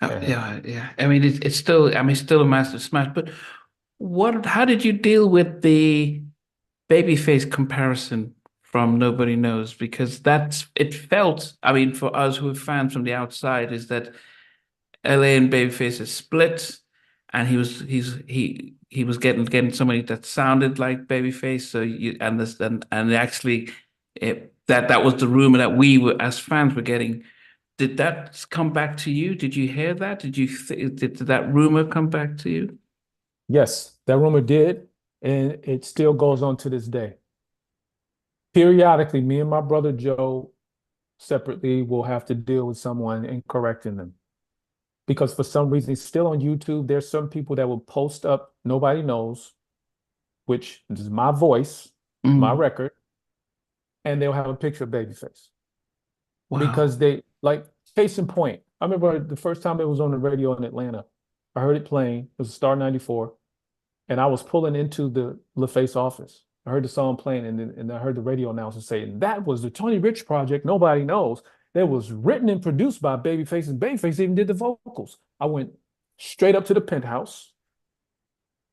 And Yeah, yeah. I mean, it's still, I mean, still a massive smash. But how did you deal with the Babyface comparison from Nobody Knows? Because it felt, I mean, for us who are fans from the outside, is that LA and Babyface is split, and he was getting somebody that sounded like Babyface. So you and actually, that was the rumor that we were as fans were getting. Did that come back to you? Did you hear that? Did that rumor come back to you? yes, that rumor did, and it still goes on to this day. Periodically, me and my brother Joe separately will have to deal with someone and correcting them. Because for some reason, it's still on YouTube. There's some people that will post up Nobody Knows, which is my voice, my Mm, record, and they'll have a picture of Babyface. wow. Because they like case in point. I remember the first time it was on the radio in Atlanta. I heard it playing. It was Star 94. And I was pulling into the LaFace office. I heard the song playing, and I heard the radio announcer say, that was the Tony Rich project. Nobody knows. That was written and produced by Babyface, and Babyface even did the vocals. I went straight up to the penthouse.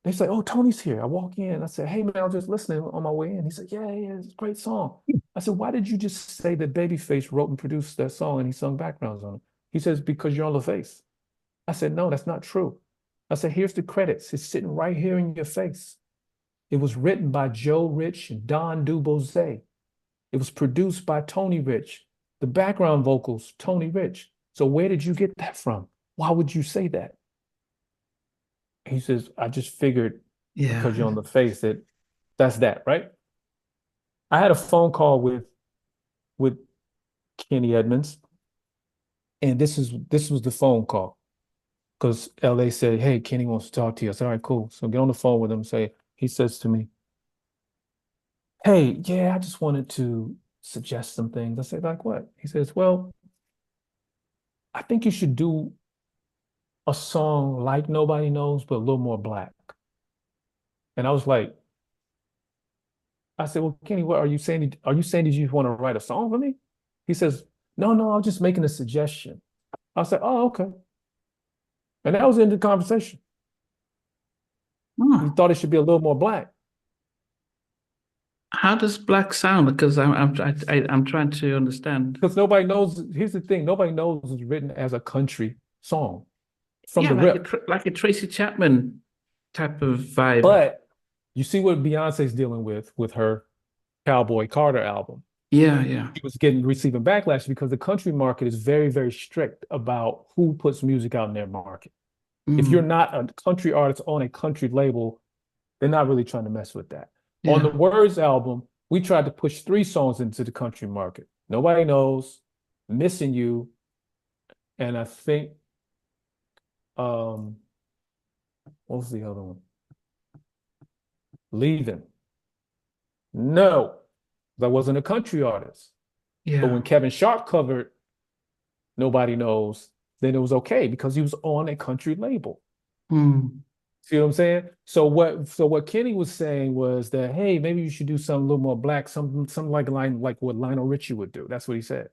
They say, "Oh, Tony's here." I walk in. I said, "Hey, man, I was just listening on my way in." He said, "Yeah, yeah, it's a great song." I said, "Why did you just say that Babyface wrote and produced that song and he sung backgrounds on it?" He says, "Because you're on LaFace." I said, "No, that's not true." I said, "Here's the credits. It's sitting right here in your face. It was written by Joe Rich and Don Dubose. It was produced by Tony Rich. The background vocals, Tony Rich. So where did you get that from? Why would you say that?" He says, "I just figured Yeah. because you're on the face that that's that, right?" I had a phone call with Kenny Edmonds, and this was the phone call because LA said, "Hey, Kenny wants to talk to you." I said, "All right, cool." So get on the phone with him. Say, he says to me, "Hey, yeah, I just wanted to suggest some things." I said, "Like what?" He says, "Well, I think you should do a song like Nobody Knows, but a little more black." And I was like, I said, "Well, Kenny, what are you saying? Are you saying that you want to write a song for me?" He says, "No, no, I'm just making a suggestion." I said, "Oh, okay." And that was the end of the conversation. He Hmm. thought it should be a little more black. How does black sound? Because I'm trying to understand. Because nobody knows, here's the thing, nobody knows it's written as a country song from Yeah, the rip. like a Tracy Chapman type of vibe. But you see what Beyonce's dealing with her Cowboy Carter album. Yeah, yeah. He was getting receiving backlash because the country market is very, very strict about who puts music out in their market. If you're Mm, not a country artist on a country label, they're not really trying to mess with that. On the yeah. Words album, we tried to push three songs into the country market. Nobody Knows, Missing You, and I think what was the other one? Leaving. No, I wasn't a country artist. But Yeah. when Kevin Sharp covered Nobody Knows, then it was okay because he was on a country label. Mm, See what I'm saying? So what Kenny was saying was that, hey, maybe you should do something a little more black, something like what Lionel Richie would do. That's what he said.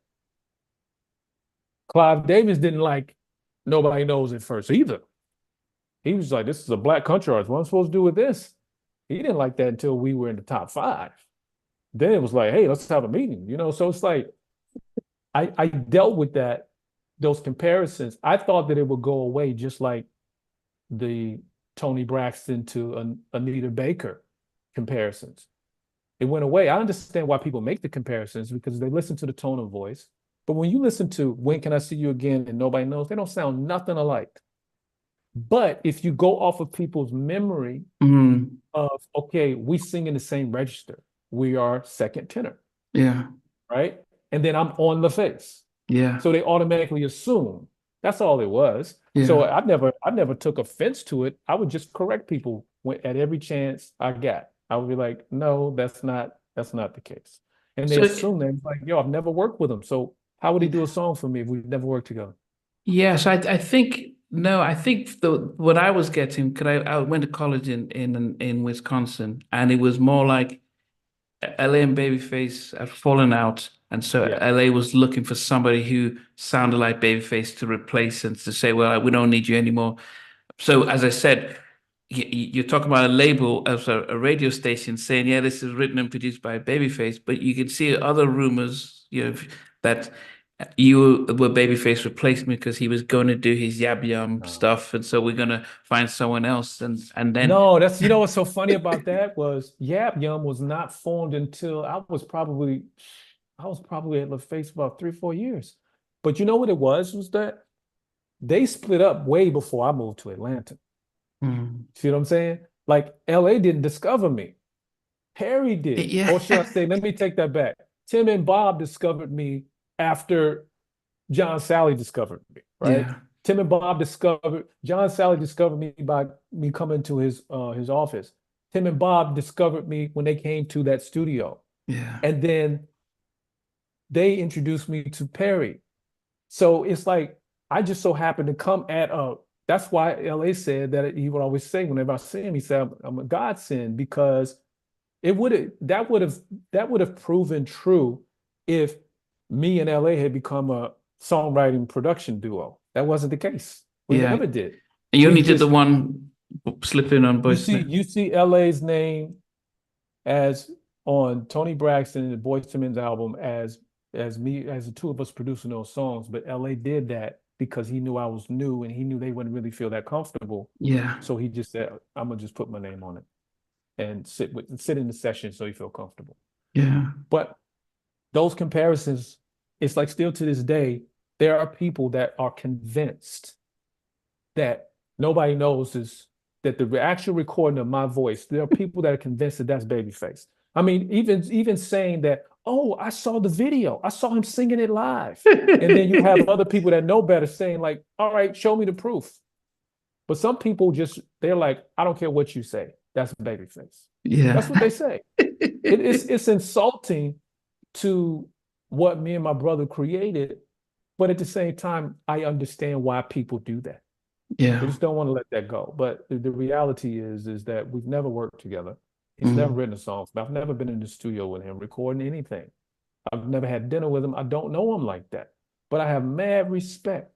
Clive Davis didn't like Nobody Knows at first either. He was like, this is a black country artist. What am I supposed to do with this? He didn't like that until we were in the top five. Then it was like, hey, let's have a meeting, you know? So it's like, I dealt with those comparisons. I thought that it would go away just like the Tony Braxton to Anita Baker comparisons. It went away. I understand why people make the comparisons because they listen to the tone of voice. But when you listen to When Can I See You Again and Nobody Knows, they don't sound nothing alike. But if you go off of people's memory mm, of, okay, we sing in the same register, we are second tenor, yeah. right? And then I'm on the face. Yeah. So they automatically assume that's all it was. So Yeah. I never took offense to it. I would just correct people at every chance I got. I would be like, no, that's not the case. And they So assume that it's like, yo, I've never worked with him. So how would he do a yeah. song for me if we've never worked together? Yes, I think no, I think the what I was getting, because I went to college in Wisconsin, and it was more like LA and Babyface had fallen out, and so Yeah. LA was looking for somebody who sounded like Babyface to replace and to say, well, we don't need you anymore. So as I said, you're talking about a label as a radio station saying, yeah, this is written and produced by Babyface, but you can see other rumors, that you were Babyface replacement because he was going to do his Yab Yum stuff, and so we're going to find someone else, and then No, that's what's so funny about that was Yab Yum was not formed until I was probably at LaFace about 3 or 4 years. But you know what it was that they split up way before I moved to Atlanta. See what I'm saying? Like LA didn't discover me. Harry did. Yeah. Or should I say, let me take that back. Tim and Bob discovered me after John Sally discovered me, right? Yeah. John Sally discovered me by me coming to his office. Tim and Bob discovered me when they came to that studio. Yeah. And then they introduced me to Perry. So it's like I just so happened to come at that's why LA said that he would always say whenever I see him, he said, I'm a godsend, because that would have proven true if me and LA had become a songwriting production duo. That wasn't the case. We never did. And you only did the one slip in on Boyz II Men. You see LA's name as on Tony Braxton and the Boyz II Men's album as the two of us producing those songs, but LA did that because he knew I was new and he knew they wouldn't really feel that comfortable. Yeah. So he just said, I'm gonna just put my name on it and sit in the session so you feel comfortable. Yeah. But those comparisons, it's like still to this day, there are people that are convinced that nobody knows that the actual recording of my voice, there are people that are convinced that that's Babyface. I mean, even saying that, oh, I saw the video. I saw him singing it live. And then you have other people that know better saying like, all right, show me the proof. But some people they're like, I don't care what you say. That's Babyface. Yeah. That's what they say. It's insulting to what me and my brother created. But at the same time, I understand why people do that. Yeah. They just don't want to let that go. But the reality is that we've never worked together. He's never written a song. I've never been in the studio with him recording anything. I've never had dinner with him. I don't know him like that. But I have mad respect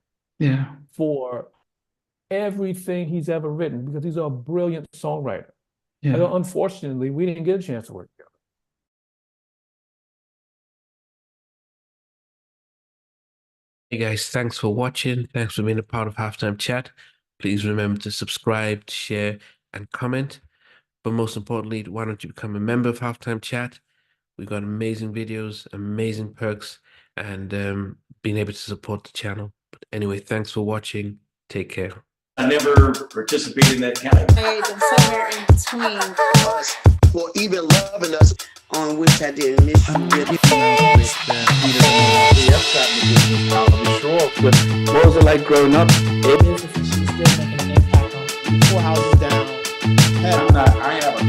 for everything he's ever written because he's a brilliant songwriter. Yeah. And unfortunately, we didn't get a chance to work together. Hey guys, thanks for watching. Thanks for being a part of Halftime Chat. Please remember to subscribe, share, and comment. But most importantly, why don't you become a member of Halftime Chat? We've got amazing videos, amazing perks, and being able to support the channel. But anyway, thanks for watching. Take care. I never participated in that category. And somewhere in between us, for even loving us, on which I didn't miss you. What was it like growing up? she's still making an impact on 4 houses down. I have a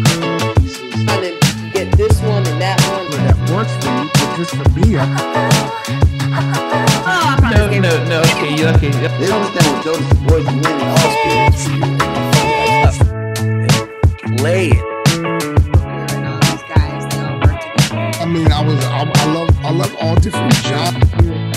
pieces. Trying to get this one and that one. That works for you, but just for me, No, okay, you're okay. They don't understand what Jonas Boyz II Men all play it. And all these guys, they all work together. I mean, I love all different genres.